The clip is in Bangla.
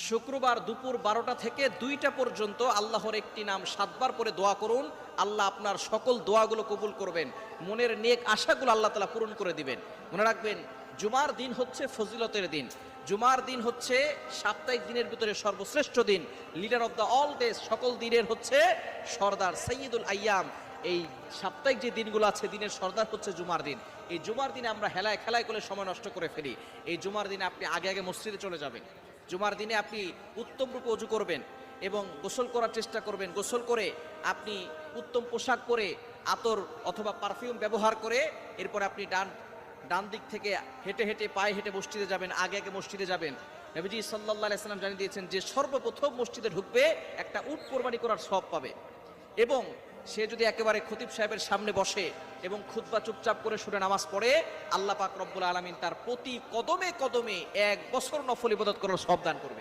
শুক্রবার দুপুর 12টা থেকে 2টা পর্যন্ত আল্লাহর একটি নাম 7 বার পরে দোয়া করুন। আল্লাহ আপনার সকল দোয়াগুলো কবুল করবেন, মনের নেক আশাগুলো আল্লাহ তাআলা পূরণ করে দিবেন। মনে রাখবেন, জুমার দিন হচ্ছে ফজিলতের দিন। জুমার দিন হচ্ছে সাপ্তাহিক দিনের ভিতরে সর্বশ্রেষ্ঠ দিন, leader of the all days, সকল দিনের হচ্ছে সর্দার, সৈয়দুল আইয়াম। এই সাপ্তাহিক যে দিনগুলো আছে, দিনের সর্দার হচ্ছে জুমার দিন। এই জুমার দিনে আমরা হেলায় খেলায় করে সময় নষ্ট করে ফেলি। এই জুমার দিনে আপনি আগে আগে মসজিদে চলে যাবেন। জুমার দিনে আপনি উত্তম রূপে অজু করবেন এবং গোসল করার চেষ্টা করবেন। গোসল করে আপনি উত্তম পোশাক পরে, আতর অথবা পারফিউম ব্যবহার করে, এরপর আপনি ডান দিক থেকে হেঁটে হেঁটে পায়ে হেঁটে মসজিদে যাবেন, আগে আগে মসজিদে যাবেন। নবীজি সাল্লাল্লাহু আলাইহি সাল্লাম জানিয়ে দিয়েছেন যে সর্বপ্রথম মসজিদে ঢুকবে একটা উট কোরবানি করার সওয়াব পাবে। এবং সে যদি একেবারে খতিব সাহেবের সামনে বসে এবং খুতবা চুপচাপ করে শুনে নামাজ পড়ে, আল্লাহ পাক রব্বুল আলামিন তার প্রতি কদমে কদমে 1 বছর নফল ইবাদত করার সওয়াব দান করবে।